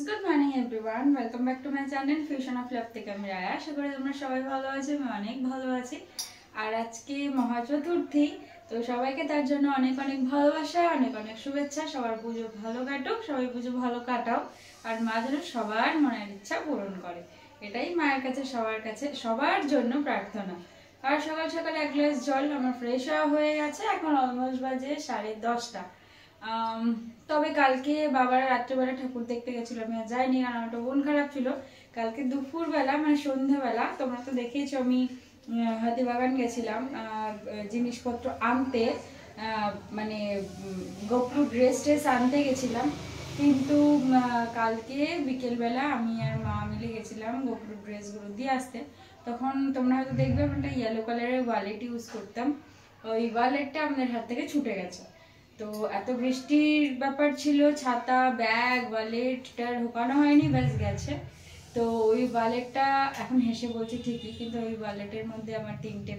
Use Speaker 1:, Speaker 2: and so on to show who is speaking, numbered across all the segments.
Speaker 1: Good morning everyone, welcome back to my channel fusion of love থেকে আমি রায়া। আশা করি তোমরা সবাই ভালো আছো, আমি অনেক ভালো আছি। আর আজকে মহা চতুর্থী, তো সবাইকে তার জন্য অনেক অনেক ভালোবাসা, অনেক অনেক শুভেচ্ছা। সবার পুজো ভালো কাটুক, সবাই পুজো ভালো কাটাও, আর মা যেন সবার মনের ইচ্ছা পূরণ করে, এটাই মায়ের কাছে সবার কাছে সবার জন্য প্রার্থনা। আর সকাল সকাল এক গ্লাস জল আমার ফ্রেশ হয়ে গেছে, এখন অলমোস্ট বাজে 10:30। তবে কালকে বাবার রাত্রেবেলা ঠাকুর দেখতে গেছিল, আমি আর যাইনি কারণ আমার মন খারাপ ছিল। কালকে দুপুরবেলা মানে সন্ধ্যাবেলা তোমরা তো দেখেইছো, আমি হাতিবাগান গেছিলাম জিনিসপত্র আনতে, মানে গোপু ড্রেস ট্রেস আনতে গেছিলাম। কিন্তু কালকে বিকেলবেলা আমি আর মা মিলে গেছিলাম গোপুর ড্রেসগুলো দিয়ে আসতে। তখন তোমরা হয়তো দেখবে একটা ইয়েলো কালারের ওয়ালেট ইউজ করতাম, ওই ওয়ালেটটা আমাদের হাত থেকে ছুটে গেছে। তো এত বৃষ্টির ব্যাপার ছিল, ছাতা ব্যাগ ওয়ালেটটা ঢোকানো হয়নি, ব্যাস গেছে। তো ওই ওয়ালেটটা এখন হেসে বলছি ঠিকই, কিন্তু ওই ওয়ালেটের মধ্যে আমার 3টে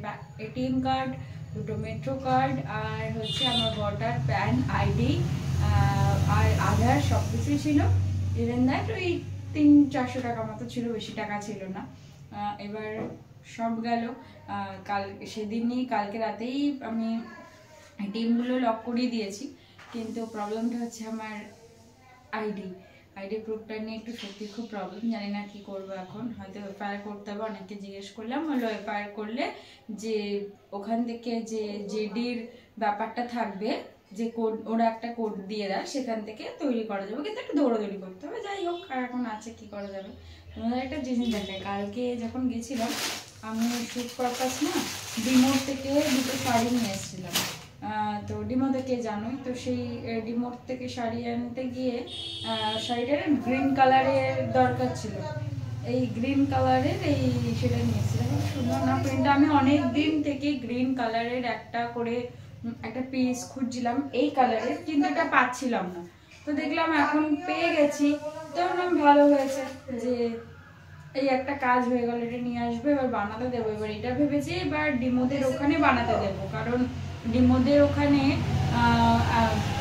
Speaker 1: এটিএম কার্ড, 2টো মেট্রো কার্ড, আর হচ্ছে আমার ভোটার প্যান আইডি আর আধার সব কিছুই ছিল। ইভেন দ্যাট ওই 300-400 টাকা মতো ছিল, বেশি টাকা ছিল না। এবার সব গেল সেদিনই, কালকে রাতেই আমি এটিএমগুলো লক করিয়ে দিয়েছি। কিন্তু প্রবলেমটা হচ্ছে আমার আইডি প্রুফটা নিয়ে একটু সত্যি খুব প্রবলেম, জানি না কি করবো এখন। হয়তো এফআইআর করতে হবে, অনেককে জিজ্ঞেস করলাম, হলো এফআইআর করলে যে ওখান থেকে যে জিডির ব্যাপারটা থাকবে, যে কোড ওরা একটা কোড দিয়ে দেয়, সেখান থেকে তৈরি করা যাবে, কিন্তু একটু দৌড়াদৌড়ি করতে হবে। যাই হোক, আর এখন আছে কি করা যাবে। তোমাদের একটা জিনিস দেখায়, কালকে যখন গেছিলাম আমি শুট পারপাস না ডিমোর থেকে 2টো শাড়ি নিয়ে এসেছিলাম। তো ডিমো থেকে জানোই তো, সেই ডিমোর থেকে শাড়ি আনতে গিয়ে শাড়িটার গ্রিন কালারের দরকার ছিল। এই গ্রিন কালারের সেটা নিয়েছিলাম, সুন্দর না প্রিন্টটা। আমি অনেক দিন থেকে গ্রিন কালারের একটা পিস খুঁজছিলাম এই কালারের, কিন্তু এটা পাচ্ছিলাম না। তো দেখলাম এখন পেয়ে গেছি, তো ভালো হয়েছে যে এই একটা কাজ হয়ে গেল, এটা নিয়ে আসবে, এবার বানাতে দেবো। এবার এটা ভেবেছি এবার ডিমোদের ওখানে বানাতে দেবো, কারণ ডিমোদের ওখানে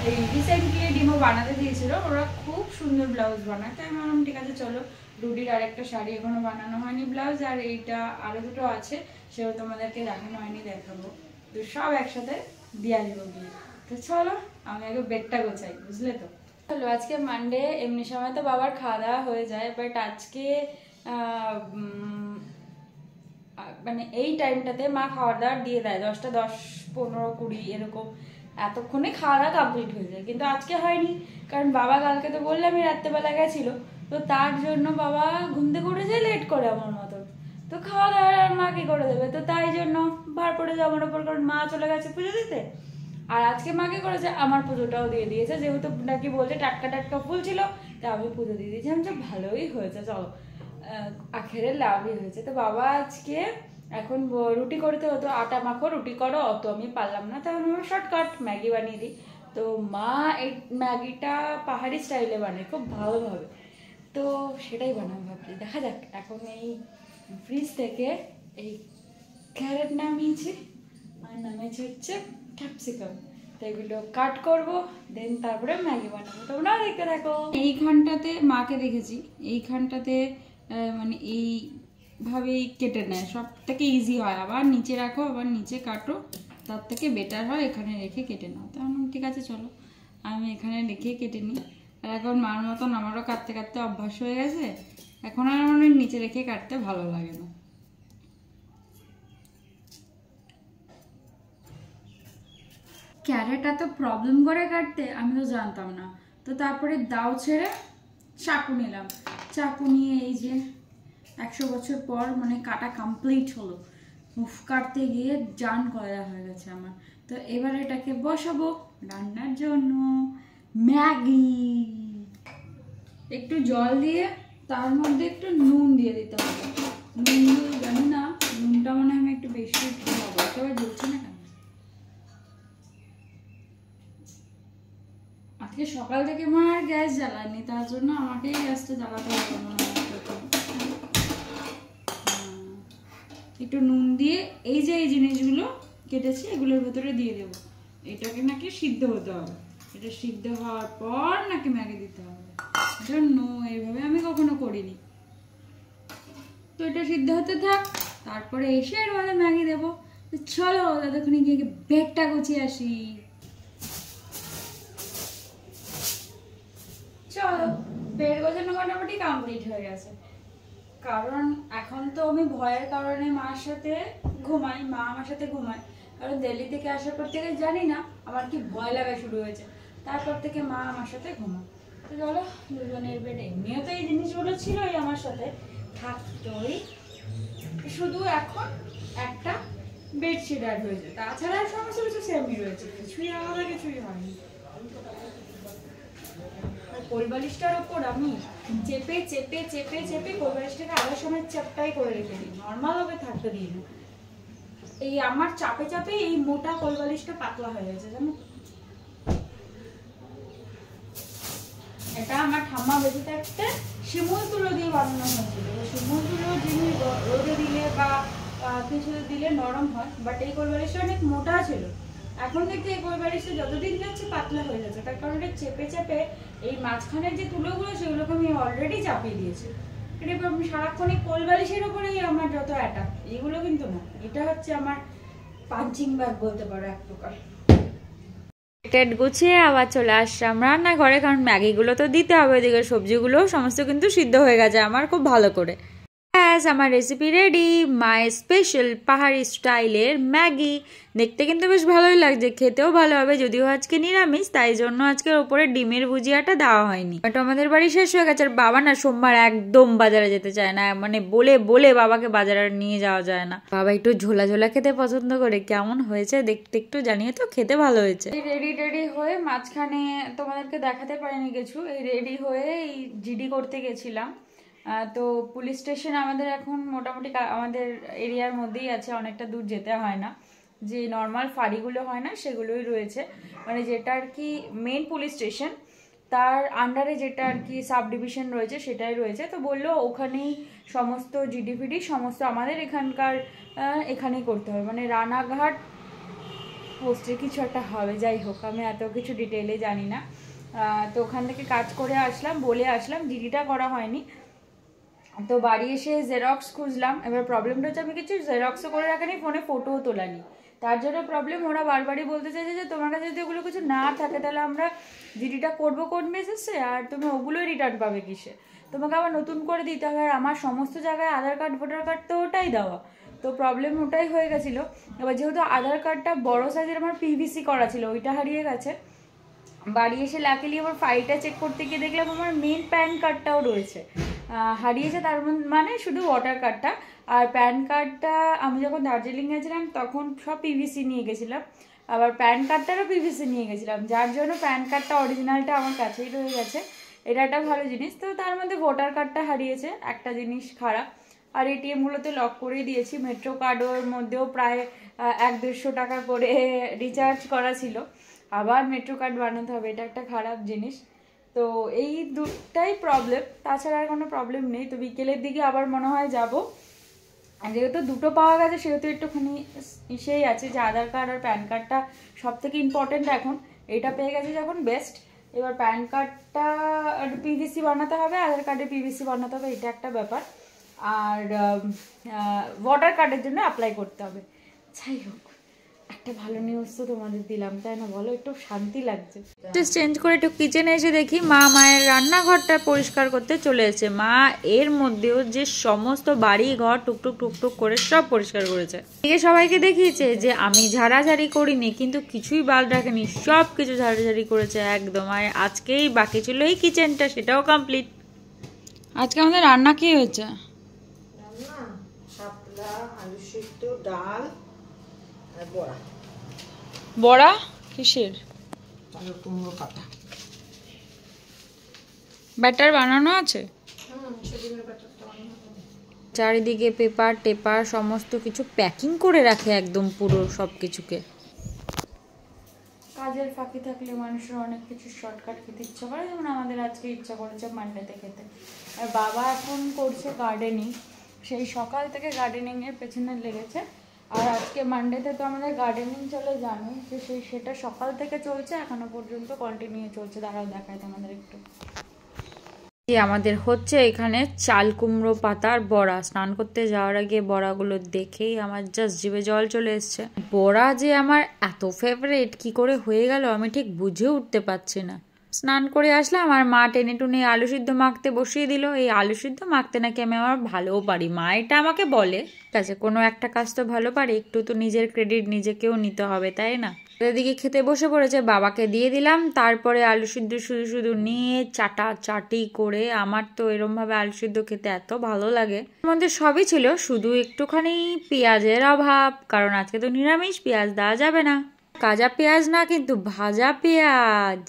Speaker 1: এই রিসেন্টলি ডিমো বানাতে দিয়েছিল, ওরা খুব সুন্দর ব্লাউজ বানায়। তাই আমি ভাবলাম ঠিক আছে চলো, রুডির আরেকটা শাড়ি এখনো বানানো হয়নি ব্লাউজ, আর এইটা আরো 2টো আছে, সেও তোমাদেরকে দেখানো হয়নি, দেখাবো। তো সব একসাথে দিয়ে আসবো গিয়ে। তো চলো আমি আগে বেডটা গোছাই, বুঝলে তো। চলো, আজকে মানডে, এমনি সময় তো বাবার খাওয়া দাওয়া হয়ে যায়, বাট আজকে মানে এই টাইমটাতে মা খাওয়া দাওয়া দিয়ে দেয়, 10টা 10, 15, 20 এরকম, এতক্ষণে খাওয়া দাওয়া কমপ্লিট হয়ে যায়। কিন্তু আজকে হয়নি, কারণ বাবা কালকে তো বললামই রাত্রেবেলা গেছিল, তো তার জন্য বাবা ঘুম থেকে উঠে যায় লেট করে আমার মতন। তো খাওয়া দাওয়া আর মা কি করে দেবে, তো তাই জন্য ভার পড়ে যায় আমার ওপর, কারণ মা চলে গেছে পুজো দিতে। আর আজকে মাকে করেছে, আমার পুজোটাও দিয়ে দিয়েছে, যেহেতু নাকি বলছে টাটকা টাটকা ফুল ছিল, তা আমি পুজো দিয়ে দিয়েছি। আমি ভালোই হয়েছে, চলো আখেরের লাভই হয়েছে। তো বাবা আজকে এখন রুটি করতে হতো, আটা মাখো রুটি করো, অত আমি পারলাম না, তাই আমি শর্টকাট ম্যাগি বানিয়ে দিই। তো মা এই ম্যাগিটা পাহাড়ি স্টাইলে বানায় খুব ভালোভাবে, তো সেটাই বানাবো ভাবছি। দেখা যাক। এখন এই ফ্রিজ থেকে এই ক্যারেট নামিয়েছি, আর নামিয়েছি হচ্ছে ক্যাপসিকাম, তো এগুলো কাট করবো, দেন তারপরে ম্যাগি বানাবো। তোমরা দেখতে থাকো। এইখানটাতে মাকে দেখেছি, এইখানটাতে মানে এইভাবেই কেটে নেয়, সব থেকে ইজি হয়। আবার নিচে রাখো, আবার নিচে কাটো, তার থেকে বেটার হয় এখানে রেখে কেটে নাও। তো আমি ঠিক আছে চলো, আমি এখানে রেখে কেটে নিই। আর এখন মার মতন আমারও কাটতে কাটতে অভ্যাস হয়ে গেছে, এখন আর আমার নিচে রেখে কাটতে ভালো লাগে না। ক্যারেট এত প্রবলেম করে কাটতে আমি তো জানতাম না। তো তারপরে দাও ছেড়ে চাকু নিলাম, চাকু নিয়ে এই যে 100 বছর পর মানে কাটা কমপ্লিট হলো। কাটতে গিয়ে জান কয়লা হয়ে গেছে আমার। তো এবার এটাকে বসাবো রান্নার জন্য। ম্যাগি একটু জল দিয়ে তার মধ্যে একটু নুন দিয়ে দিতে হবে। নুন দিয়ে জানি না, নুনটা মনে হয় আমি একটু বেশি খাবো, তবে জ্বলছে না কেন। আজকে সকাল থেকে মা আর গ্যাস জ্বালায়নি, তার জন্য আমাকেই গ্যাসটা জ্বালাতে হবে মনে হয়। একটু নুন দিয়ে এই যে এই জিনিসগুলো কেটেছি এগুলোর ভেতরে দিয়ে দেবো, এটাকে নাকি সিদ্ধ হতে হবে, এটা সিদ্ধ হওয়ার পর নাকি ম্যাগি দিতে হবে। নো, এইভাবে আমি কখনো করিনি। তো এটা সিদ্ধ হতে থাক, তারপরে এসে এর মধ্যে ম্যাগি দেবো। চলো ততক্ষণে গিয়ে বেডটা গুছিয়ে আসি। চলো, বেড গোছানো মোটামুটি কমপ্লিট হয়ে গেছে। কারণ এখন তো আমি ভয়ের কারণে মার সাথে ঘুমাই, মা আমার সাথে ঘুমায়। কারণ দিল্লি থেকে আসার পর থেকে জানি না আমার কি ভয় লাগা শুরু হয়েছে, তারপর থেকে মা আমার সাথে ঘুমায়। তো চলো দুজনের বেড, এমনিও তো এই জিনিসগুলো ছিলই আমার সাথে, থাকতোই, শুধু এখন একটা বেডশিট অ্যাড হয়েছে, তাছাড়া সমস্ত কিছু সেমই রয়েছে, কিছুই আলাদা কিছুই হয়নি। কোলবালিশটার ওপর আমি চেপে চেপে চেপে চেপে কোলবালিশটাকে আলাদা সময় চাপটাই করে রেখে দিই, নর্মাল ভাবে থাকতে দিই না। এই আমার চাপে চাপে এই মোটা কোলবালিশটা পাতলা হয়ে গেছে জানো। এটা আমার ঠাম্মা বেঁচে থাকতে শিমুল তুলো দিয়ে বানানো হয়েছিল। শিমুল তুলো জিনিস রোদে দিলে বা কিছু দিলে নরম হয়, বাট এই কোলবালিশটা অনেক মোটা ছিল। এখন দেখতে এই কোলবালিশটা যতদিন যাচ্ছে পাতলা হয়ে যাচ্ছে, তার কারণ এটা চেপে চেপে এই মাঝখানের যে তুলোগুলো সেগুলোকে আমি অলরেডি চাপিয়ে দিয়েছি। এটা আমি সারাক্ষণ এই কোলবালিশের উপরেই আমার যত অ্যাটাক, এগুলো কিন্তু না, এটা হচ্ছে আমার পাঞ্চিং ব্যাগ বলতে পারো এক প্রকার। টেট গুছিয়ে আবার চলে আসলাম রান্নাঘরে, কারণ ম্যাগিগুলো তো দিতে হবে, এদিকে সবজিগুলো সমস্ত কিন্তু সিদ্ধ হয়ে গেছে আমার খুব ভালো করে। আমার রেসিপি রেডি, মাই স্পেশাল পাহাড়ি স্টাইলের ম্যাগি। দেখতে কিন্তু বেশ ভালোই লাগছে, খেতেও ভালো হবে, যদিও আজকে নিরামিষ, তাই জন্য আজকে ওপরে ডিমের ভুজিয়াটা দেওয়া হয়নি। বাট আমাদের বাড়ি শেষ হয়ে গেছে, আর বাবা না সোমবার একদম বাজারে যেতে চায় না, মানে বলে বলে বাবাকে বাজারে নিয়ে যাওয়া যায় না। বাবা একটু ঝোলা ঝোলা খেতে পছন্দ করে। কেমন হয়েছে দেখতে একটু জানিয়ে তো, খেতে ভালো হয়েছে। রেডি টেডি হয়ে মাঝখানে তোমাদেরকে দেখাতে পারিনি কিছু, এই রেডি হয়ে এই জিডি করতে গেছিলাম। তো পুলিশ স্টেশন আমাদের এখন মোটামুটি আমাদের এরিয়ার মধ্যেই আছে, অনেকটা দূর যেতে হয় না। যে নর্মাল ফাঁড়িগুলো হয় না সেগুলোই রয়েছে, মানে যেটা আর কি মেন পুলিশ স্টেশন, তার আন্ডারে যেটা আর কি সাব ডিভিশন রয়েছে সেটাই রয়েছে। তো বললো ওখানেই সমস্ত জিডিপিডি সমস্ত আমাদের এখানকার এখানেই করতে হবে, মানে রানাঘাট পোস্টে কিছু একটা হবে, যাই হোক আমি এত কিছু ডিটেলে জানি না। তো ওখান থেকে কাজ করে আসলাম, বলে আসলাম, জিডিটা করা হয়নি। তো বাড়ি এসে জেরক্স খুঁজলাম। এবার প্রবলেমটা হচ্ছে আমি কিছু জেরক্সও করে রাখিনি, ফোনে ফটোও তোলানি, তার জন্য প্রবলেম। ওরা বারবারই বলতে চাইছে যে তোমার কাছে যদি ওগুলো কিছু না থাকে তাহলে আমরা জিডিটা করবো কোন বেসিসে, আর তুমি ওগুলোই রিটার্ন পাবে কিসে, তোমাকে আবার নতুন করে দিতে হবে। আর আমার সমস্ত জায়গায় আধার কার্ড ভোটার কার্ড তো ওটাই দেওয়া, তো প্রবলেম ওটাই হয়ে গেছিলো। এবার যেহেতু আধার কার্ডটা বড় সাইজের আমার পিভিসি করা ছিল, ওইটা হারিয়ে গেছে। বাড়ি এসে লাকিলি আবার ফাইলটা চেক করতে গিয়ে দেখলাম আমার মেন প্যান কার্ডটাও রয়েছে, হারিয়েছে। তার মানে শুধু ভোটার কার্ডটা, আর প্যান কার্ডটা আমি যখন দার্জিলিং গেছিলাম তখন সব পিভিসি নিয়ে গেছিলাম, আবার প্যান কার্ডটারও পিভিসি নিয়ে গেছিলাম, যার জন্য প্যান কার্ডটা অরিজিনালটা আমার কাছেই রয়ে গেছে। এটা একটা ভালো জিনিস। তো তার মধ্যে ভোটার কার্ডটা হারিয়েছে, একটা জিনিস খারাপ। আর এটিএমগুলোতে লক করেই দিয়েছি। মেট্রো কার্ডের মধ্যেও প্রায় 100-150 টাকা করে রিচার্জ করা ছিল, আবার মেট্রো কার্ড বানাতে হবে, এটা একটা খারাপ জিনিস। তো এই দুটাই প্রবলেম, তাছাড়া আর কোনো প্রবলেম নেই। তো বিকেলের দিকে আবার মনে হয় যাব, আর যেহেতু দুটো পাওয়া গেছে সেহেতু একটুখানি ইসেই আছে যে আধার কার্ড আর প্যান কার্ডটা সব থেকে ইম্পর্টেন্ট এখন, এটা পেয়ে গেছে যখন বেস্ট। এবার প্যান কার্ডটা পিভিসি বানাতে হবে, আধার কার্ডে পিভিসি বানাতে হবে, এটা একটা ব্যাপার। আর ভোটার কার্ডের জন্য অ্যাপ্লাই করতে হবে। যাই হোক, একটা ভালো নিউজ তো তোমাদের দিলাম, তাই না বলো, একটু শান্তি লাগছে। জাস্ট চেঞ্জ করে একটু কিচেনে এসে দেখি মা মায়ের রান্নাঘরটা পরিষ্কার করতে চলে এসেছে। মা এর মধ্যেও যে সমস্ত বাড়ি ঘর টুকটুক টুকটুক করে সব পরিষ্কার করেছে। এদিকে সবাইকে দেখিয়েছে যে আমি ঝাড়াঝাড়ি করিনি, কিন্তু কিছুই বাদ রাখেনি, সব কিছু ঝাড়াঝাড়ি করেছে একদম। আর আজকেই বাকি ছিল এই কিচেনটা, সেটাও কমপ্লিট। আজকে আমাদের রান্না কি হয়েছে?
Speaker 2: আলু সিদ্ধ, ডাল আর বড়া।
Speaker 1: বড়া কিসের?
Speaker 2: কুমড়ো পাতা
Speaker 1: ব্যাটার বানানো আছে, চারিদিকে পেপার টেপার সমস্ত কিছু প্যাকিং করে রাখে একদম পুরো সব কিছুকে। কাজের ফাঁকি থাকলে মানুষের অনেক কিছু শর্টকাট খেতে ইচ্ছা করে, যেমন আমাদের আজকে ইচ্ছা করেছে মান্ডেতে খেতে। আর বাবা এখন করছে গার্ডেনিং, সেই সকাল থেকে গার্ডেনিংয়ের পেছনে লেগেছে। আর আজকে মানডেতে তো আমাদের গার্ডেনিং চলে, জানো তো, সেটা সকাল থেকে চলছে, এখনো পর্যন্ত কন্টিনিউ চলছে। দাঁড়াও দেখায় তোমাদের একটু। আমাদের হচ্ছে এখানে চাল কুমড়ো পাতার বড়া। স্নান করতে যাওয়ার আগে বড়াগুলো দেখেই আমার জাস্ট জিভে জল চলে এসছে। বড়া যে আমার এত ফেভারিট, কি করে হয়ে গেল আমি ঠিক বুঝে উঠতে পারছি না। স্নান করে আসলাম, আমার মা টেনে টুনে আলু সিদ্ধ মাখতে বসিয়ে দিল। এই আলু সিদ্ধ মাখতে নাকি আমি আমার ভালোও পারি, মা এটা আমাকে বলে। ঠিক আছে, কোনো একটা কাজ তো ভালো পারি, একটু তো নিজের ক্রেডিট নিজেকেও নিতে হবে, তাই না? এদিকে খেতে বসে পড়েছে, বাবাকে দিয়ে দিলাম। তারপরে আলু সিদ্ধ শুধু শুধু নিয়ে চাটি করে, আমার তো এরম ভাবে আলু সিদ্ধ খেতে এত ভালো লাগে। এর মধ্যে সবই ছিল, শুধু একটুখানি পেঁয়াজের অভাব, কারণ আজকে তো নিরামিষ, পেঁয়াজ দেওয়া যাবে না। কাঁচা পেঁয়াজ না, কিন্তু ভাজা পেঁয়াজ।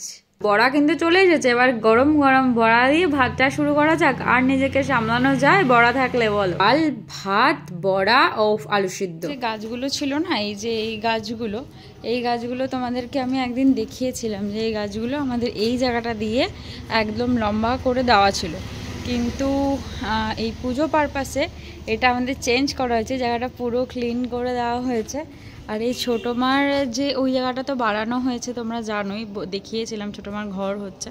Speaker 1: বড়া কিন্তু চলে এসেছে, এবার গরম গরম বড়া দিয়ে ভাতটা শুরু করা যাক। আর নিজেকে সামলানো যায় বড়া থাকলে, বলো? ডাল, ভাত, বড়া ও আলু সিদ্ধ। যে গাছগুলো ছিল না, এই গাছগুলো তোমাদেরকে আমি একদিন দেখিয়েছিলাম, যে এই গাছগুলো আমাদের এই জায়গাটা দিয়ে একদম লম্বা করে দেওয়া ছিল, কিন্তু এই পুজো পারপাসে এটা আমাদের চেঞ্জ করা হয়েছে, জায়গাটা পুরো ক্লিন করে দেওয়া হয়েছে। আর এই ছোটো মার যে ওই জায়গাটা তো বাড়ানো হয়েছে, তোমরা জানোই, দেখিয়েছিলাম ছোটো মার ঘর হচ্ছে।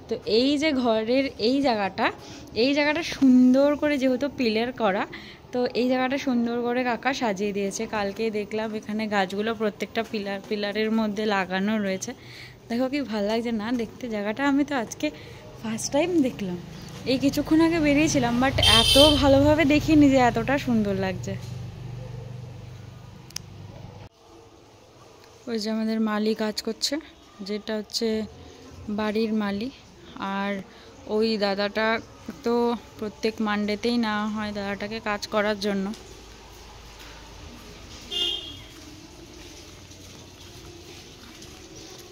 Speaker 1: তো এই যে ঘরের এই জায়গাটা সুন্দর করে, যেহেতু পিলার করা, তো এই জায়গাটা সুন্দর করে কাকা সাজিয়ে দিয়েছে। কালকে দেখলাম এখানে গাছগুলো প্রত্যেকটা পিলারের মধ্যে লাগানো রয়েছে। দেখো কি ভালো লাগছে না দেখতে জায়গাটা। আমি তো আজকে ফার্স্ট টাইম দেখলাম, এই কিছুক্ষণ আগে বেরিয়েছিলাম, বাট এত ভালোভাবে দেখিনি যে এতটা সুন্দর লাগছে। ওই যে আমাদের মালি কাজ করছে, যেটা হচ্ছে বাড়ির মালি। আর ওই দাদাটা তো প্রত্যেক মানডেতেই নেওয়া হয় দাদাটাকে কাজ করার জন্য।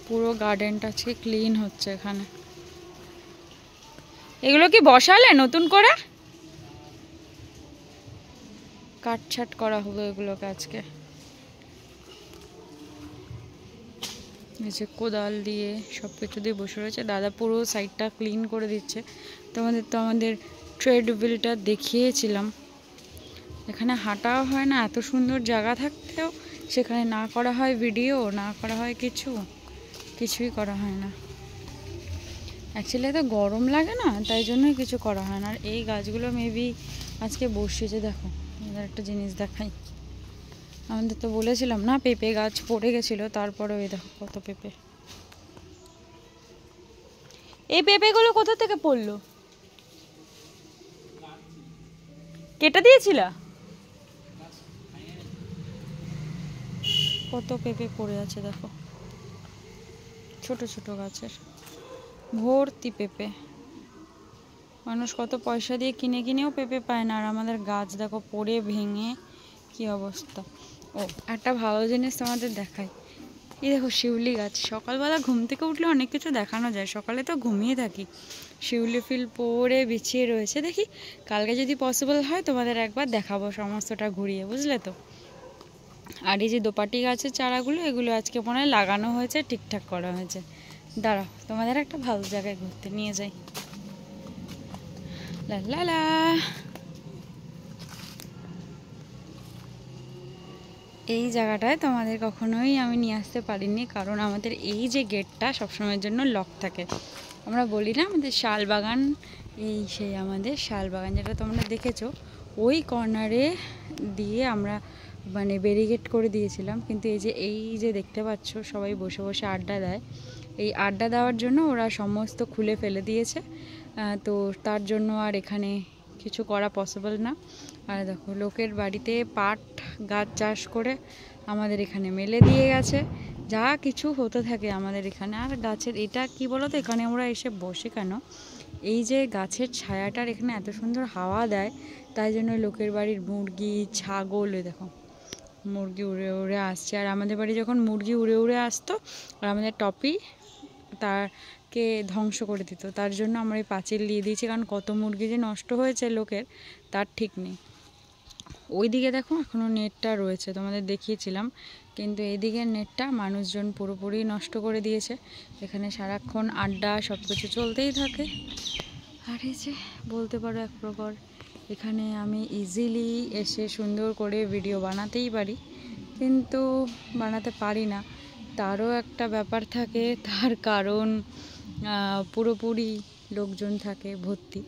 Speaker 1: পুরো গার্ডেনটা আজকে ক্লিন হচ্ছে এখানে। এগুলো কি বসালে নতুন করে? কাটছাট করা হলো এগুলোকে আজকে। এই যে কোদাল দিয়ে সব কিছু দিয়ে বসে রয়েছে দাদা, পুরো সাইডটা ক্লিন করে দিচ্ছে। আমাদের ট্রেডমিলটা দেখিয়েছিলাম, এখানে হাঁটাও হয় না, এত সুন্দর জায়গা থাকতেও সেখানে না করা হয় ভিডিও, না করা হয় কিছুই করা হয় না। অ্যাকচুয়ালি এত গরম লাগে না, তাই জন্যই কিছু করা হয় না। আর এই গাছগুলো মেবি আজকে বসিয়েছে। দেখো একটা জিনিস দেখাই, আমাদের তো বলেছিলাম না পেঁপে গাছ পড়ে গেছিল, তারপরে ওই দেখো কত পেঁপে। এই পেঁপেগুলো কোথা থেকে পড়লো? কেটে দিয়েছিল? কত পেঁপে পড়ে আছে দেখো, ছোট ছোট গাছের ভর্তি পেঁপে। মানুষ কত পয়সা দিয়ে কিনেও পেঁপে পায় না, আর আমাদের গাছ দেখো পড়ে ভেঙে কি অবস্থা। ও একটা ভালো জিনিস তোমাদের দেখাই, এই দেখো শিউলি গাছ। সকালবেলা ঘুম থেকে উঠলে অনেক কিছু দেখানো যায়, সকালে তো ঘুমিয়ে থাকি। শিউলি ফুল পরে বিছিয়ে রয়েছে, দেখি কালকে যদি পসিবল হয় তোমাদের একবার দেখাবো সমস্তটা ঘুরিয়ে, বুঝলে তো। আর এই যে দোপাটি গাছের চারাগুলো, এগুলো আজকে মনে হয় লাগানো হয়েছে, ঠিকঠাক করা হয়েছে। দাঁড়াও তোমাদের একটা ভালো জায়গায় ঘুরতে নিয়ে যাই। লা লা লা। এই জায়গাটায় তোমাদের কখনোই আমি নিয়ে আসতে পারিনি, কারণ আমাদের এই যে গেটটা সবসময়ের জন্য লক থাকে। আমরা বলি না আমাদের শালবাগান, এই সেই আমাদের শালবাগান যেটা তোমরা দেখেছো, ওই কর্নারে দিয়ে আমরা মানে ব্যারিকেড করে দিয়েছিলাম। কিন্তু এই যে দেখতে পাচ্ছ সবাই বসে বসে আড্ডা দেয়, এই আড্ডা দেওয়ার জন্য ওরা সমস্ত খুলে ফেলে দিয়েছে। তো তার জন্য আর এখানে কিছু করা পসিবল না। আর দেখো লোকের বাড়িতে পাট গাছ চাষ করে আমাদের এখানে মেলে দিয়ে গেছে, যা কিছু হতে থাকে আমাদের এখানে। আর গাছের এটা কি বলো তো, এখানে আমরা এসে বসে কেন, এই যে গাছের ছায়াটার এখানে এত সুন্দর হাওয়া দেয়, তাই জন্য লোকের বাড়ির মুরগি ছাগল, দেখো মুরগি উড়ে উড়ে আসছে। আর আমাদের বাড়ি যখন মুরগি উড়ে উড়ে আসতো আর আমাদের টপি তাকে ধ্বংস করে দিত, তার জন্য আমরা এই পাঁচিল দিয়ে দিয়েছি, কারণ কত মুরগি যে নষ্ট হয়েছে লোকের তার ঠিক নেই। ওইদিকে দেখো এখনও নেটটা রয়েছে, তোমাদের দেখিয়েছিলাম, কিন্তু এইদিকের নেটটা মানুষজন পুরোপুরি নষ্ট করে দিয়েছে। এখানে সারাক্ষণ আড্ডা সব কিছু চলতেই থাকে। আর এই যে বলতে পারো এক প্রকার এখানে আমি ইজিলি এসে সুন্দর করে ভিডিও বানাতেই পারি, কিন্তু বানাতে পারি না। তারও একটা ব্যাপার থাকে, তার কারণ পুরোপুরি লোকজন থাকে ভর্তি,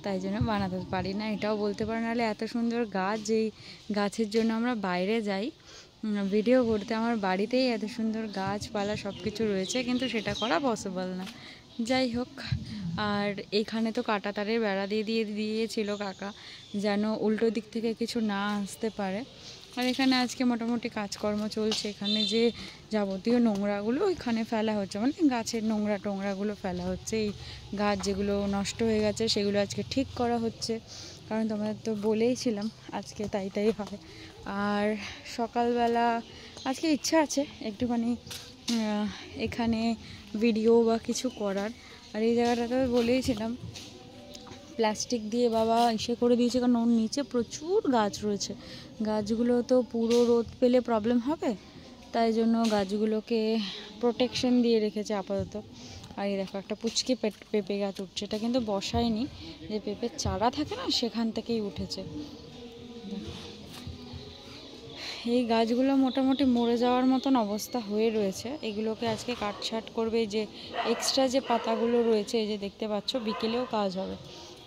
Speaker 1: তাই জন্য বানাতে পারি না, এটাও বলতে পারি। নাহলে এত সুন্দর গাছ, যেই গাছের জন্য আমরা বাইরে যাই ভিডিও করতে, আমার বাড়িতেই এত সুন্দর গাছপালা সব কিছু রয়েছে, কিন্তু সেটা করা পসিবল না। যাই হোক, আর এখানে তো কাঁটা তারের বেড়া দিয়েছিল কাকা, যেন উল্টো দিক থেকে কিছু না আসতে পারে। আর এখানে আজকে মোটামুটি কাজকর্ম চলছে, এখানে যে যাবতীয় নোংরাগুলো ওইখানে ফেলা হচ্ছে, মানে গাছের টোংরাগুলো ফেলা হচ্ছে। এই গাছ যেগুলো নষ্ট হয়ে গেছে সেগুলো আজকে ঠিক করা হচ্ছে, কারণ তোমাদের তো বলেইছিলাম আজকে তাই হবে। আর সকালবেলা আজকে ইচ্ছা আছে একটুখানি এখানে ভিডিও বা কিছু করার। আর এই জায়গাটাতে বলেইছিলাম প্লাস্টিক দিয়ে বাবা ইসে করে দিয়েছে, কারণ ওর নিচে প্রচুর গাছ রয়েছে, গাছগুলো তো পুরো রোদ পেলে প্রবলেম হবে, তাই জন্য গাছগুলোকে প্রোটেকশন দিয়ে রেখেছে আপাতত। আর এই দেখো একটা পুচকি পেঁপে গাছ উঠছে, এটা কিন্তু বসায়নি, যে পেঁপের চারা থাকে না সেখান থেকেই উঠেছে। এই গাছগুলো মোটামুটি মরে যাওয়ার মতন অবস্থা হয়ে রয়েছে, এগুলোকে আজকে কাটছাট করবে। যে এক্সট্রা যে পাতাগুলো রয়েছে, এই যে দেখতে পাচ্ছ বিকেলেও কাজ হবে,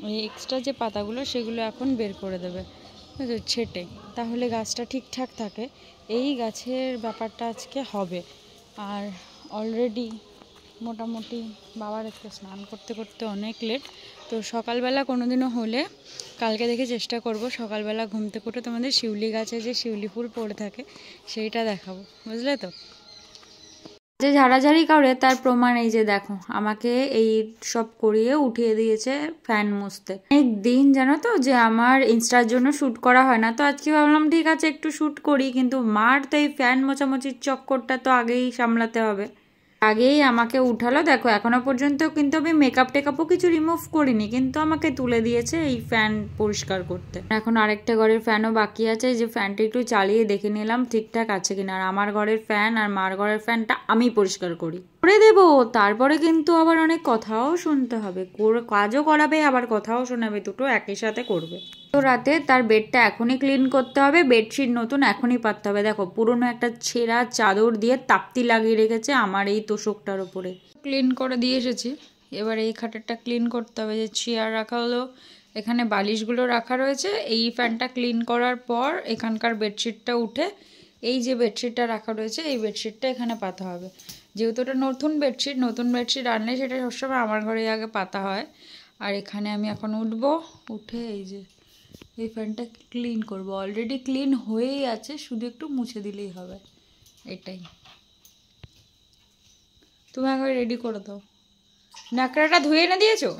Speaker 1: ওই এক্সট্রা যে পাতাগুলো সেগুলো এখন বের করে দেবে ছেটে, তাহলে গাছটা ঠিকঠাক থাকে। এই গাছের ব্যাপারটা আজকে হবে। আর অলরেডি মোটামুটি বাবার আজকে স্নান করতে করতে অনেক লেট, তো সকালবেলা কোনোদিনও হলে কালকে দেখে চেষ্টা করব সকালবেলা ঘুম থেকে উঠে তোমাদের শিউলি গাছে যে শিউলি ফুল পড়ে থাকে সেইটা দেখাবো, বুঝলে তো। যে ঝাড়াঝাড়ি করে তার প্রমাণ এই যে দেখো, আমাকে এই সব করিয়ে উঠিয়ে দিয়েছে ফ্যান মুছতে। অনেক দিন জানো তো যে আমার ইনস্টার জন্য শ্যুট করা হয় না, তো আজকে ভাবলাম ঠিক আছে একটু শ্যুট করি, কিন্তু মার তো এই ফ্যান মোছামুছির চক্করটা তো আগেই সামলাতে হবে। আগেই আমাকে উঠালো, দেখো এখনো পর্যন্ত কিন্তু আমি টেকআপও কিছু রিমুভ করিনি, কিন্তু আমাকে তুলে দিয়েছে এই ফ্যান পরিষ্কার করতে। এখন আরেকটা ঘরের ফ্যানও বাকি আছে, যে ফ্যানটা একটু চালিয়ে দেখে নিলাম ঠিকঠাক আছে কিনা। আর আমার ঘরের ফ্যান আর মার ঘরের ফ্যানটা আমি পরিষ্কার করে দেবো, তারপরে কিন্তু আবার অনেক কথাও শুনতে হবে, কাজও করাবে আবার কথাও শোনাবে, দুটো একই সাথে করবে। তো রাতে তার বেডটা এখনই ক্লিন করতে হবে, বেডশিট নতুন এখনই পাততে হবে। দেখো পুরনো একটা ছেঁড়া চাদর দিয়ে তাপ্তি লাগিয়ে রেখেছে আমার এই তোষকটার উপরে, ক্লিন করে দিয়ে এসেছি। এবার এই খাটেরটা ক্লিন করতে হবে, যে চেয়ার রাখা হলো, এখানে বালিশগুলো রাখা রয়েছে। এই ফ্যানটা ক্লিন করার পর এখানকার বেডশিটটা উঠে এই যে বেডশিটটা রাখা রয়েছে এই বেডশিটটা এখানে পাতা হবে। যেহেতু এটা নতুন বেডশিট আনলে সেটা সবসময় আমার ঘরে আগে পাতা হয়। আর এখানে আমি এখন উঠবো, উঠে এই যে এই ফ্যানটা ক্লিন করব, অলরেডি ক্লিন হয়েই আছে, শুধু একটু মুছে দিলেই হবে, এটাই। তুমি একবার রেডি করে দাও। ন্যাকড়াটা ধুয়ে এনে দিয়েছো?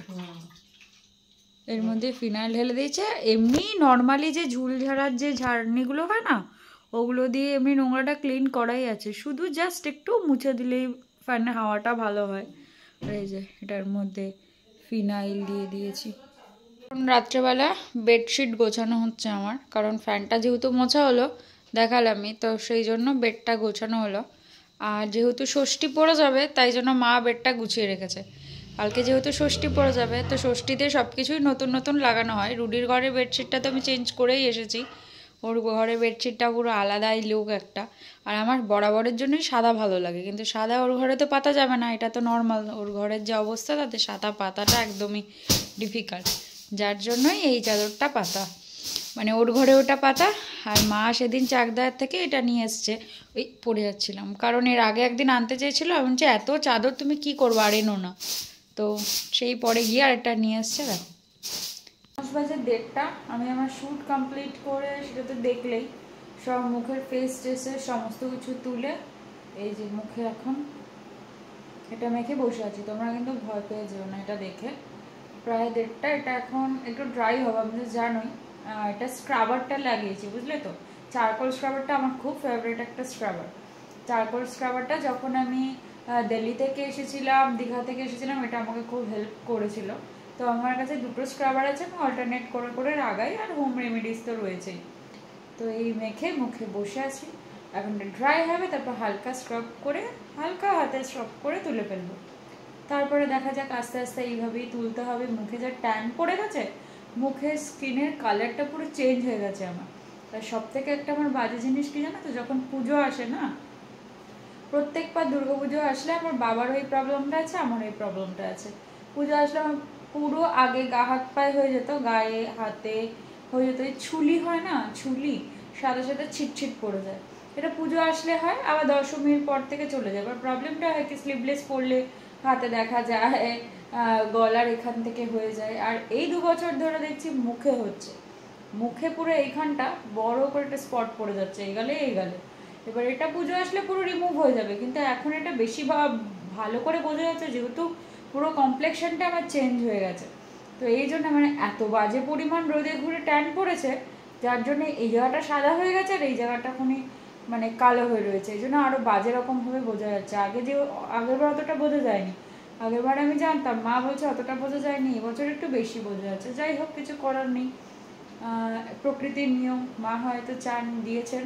Speaker 1: এর মধ্যে ফিনাইল ঢেলে দিয়েছে। এমনি নর্মালি যে ঝুল ঝাড়ার যে ঝাড়নিগুলো হয় না, ওগুলো দিয়ে এমনি নোংরাটা ক্লিন করাই আছে, শুধু জাস্ট একটু মুছে দিলেই ফ্যানের হাওয়াটা ভালো হয়। আর এই যে এটার মধ্যে ফিনাইল দিয়ে দিয়েছি। রাত্রেবেলা বেডশিট গোছানো হচ্ছে আমার, কারণ ফ্যানটা যেহেতু মোছা হলো দেখালামই, তো সেই জন্য বেডটা গোছানো হলো। আর যেহেতু ষষ্ঠী পড়ে যাবে তাই জন্য মা বেডটা গুছিয়ে রেখেছে। কালকে যেহেতু ষষ্ঠী পড়ে যাবে, তো ষষ্ঠীতে সব কিছুই নতুন নতুন লাগানো হয়। রুডির ঘরের বেডশিটটা তো আমি চেঞ্জ করেই এসেছি, ওর ঘরের বেডশিটটা পুরো আলাদাই লুক একটা। আর আমার বরাবরের জন্যই সাদা ভালো লাগে, কিন্তু সাদা ওর ঘরে তো পাতা যাবে না, এটা তো নর্মাল, ওর ঘরের যে অবস্থা তাতে সাদা পাতাটা একদমই ডিফিকাল্ট, যার জন্যই এই চাদরটা পাতা, মানে ওর ঘরে ওটা পাতা। আর মা সেদিন চাকদার থেকে এটা নিয়ে এসছে, ওই পড়ে যাচ্ছিলাম, কারণ এর আগে একদিন আনতে চেয়েছিলো, আমি বলছি এত চাদর তুমি কি করবো, আর এনো না, তো সেই পরে গিয়ে আরেকটা নিয়ে এসছে। দেখো 1:30, আমি আমার শ্যুট কমপ্লিট করে সেটা তো দেখলেই, সব মুখের ফেস টেসের সমস্ত কিছু তুলে এই যে মুখে এখন এটা মেখে বসে আছি। তোমরা কিন্তু ভয় পেয়ে যেও না এটা দেখে। প্রায় 1:30, এটা এখন একটু ড্রাই হবে, আমি তো জানোই। এটা স্ক্রাবারটা লাগিয়েছি, বুঝলে তো। চারকোল স্ক্রাবারটা আমার খুব ফেভারিট একটা স্ক্রাবার। চারকোল স্ক্রাবারটা যখন আমি দিল্লি থেকে এসেছিলাম, দীঘা থেকে এসেছিলাম, এটা আমাকে খুব হেল্প করেছিল। তো আমার কাছে দুটো স্ক্রাবার আছে, আমি অল্টারনেট করে করে লাগাই, আর হোম রেমেডিস তো রয়েছেই। তো এই মেখে মুখে বসে আছি, এখন ড্রাই হবে, তারপর হালকা স্ক্রাব করে, হালকা হাতে স্ক্রাব করে তুলে ফেলবো। তারপরে দেখা যাক, আস্তে আস্তে এইভাবেই তুলতে হবে। মুখে যা ট্যান পড়ে গেছে, মুখের স্কিনের কালারটা পুরো চেঞ্জ হয়ে গেছে আমার, আর সব থেকে একটা আমার বাজে জিনিস কি জানো তো, যখন পুজো আসে না, প্রত্যেকবার দুর্গাপুজো আসলে আমার বাবার ওই প্রবলেমটা আছে, আমার এই প্রবলেমটা আছে। পুজো আসলে আমার পুরো আগে গা হাত পায়ে হয়ে যেত, গায়ে হাতে হয়ে যেত, ওই ছুলি হয় না, ছুলি সাথে সাথে ছিটছিট পড়ে যায়। এটা পুজো আসলে হয়, আবার দশমীর পর থেকে চলে যায়। এবার প্রবলেমটা হয় কি, স্লিভলেস পরলে হাতে দেখা যায়, গলার এখান থেকে হয়ে যায়। আর এই 2 বছর ধরে দেখছি মুখে হচ্ছে, মুখে পুরো এইখানটা বড় করে একটা স্পট পড়ে যাচ্ছে, এই গালে এই গালে। এবার এটা পুজো আসলে পুরো রিমুভ হয়ে যাবে, কিন্তু এখন এটা বেশি ভালো করে বোঝা যাচ্ছে, যেহেতু পুরো কমপ্লেক্সনটা আমার চেঞ্জ হয়ে গেছে। তো এই জন্য মানে এত বাজে পরিমাণ রোদে ঘুরে ট্যান পড়েছে, যার জন্য এই জায়গাটা সাদা হয়ে গেছে আর এই জায়গাটা এখনই মানে কালো হয়ে রয়েছে। এই জন্য আরও বাজে রকমভাবে বোঝা যাচ্ছে। আগেরবার অতটা বোঝা যায়নি, আগেরবার আমি জানতাম, মা বলছে অতটা বোঝা যায়নি, এবছর একটু বেশি বোঝা যাচ্ছে। যাই হোক, কিছু করার নেই, প্রকৃতির নিয়ম। মা হয়তো চান দিয়েছেন,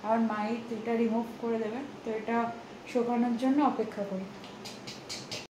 Speaker 1: আর মাই এটা রিমুভ করে দেবে, তো এটা শোকানোর জন্য অপেক্ষা করি।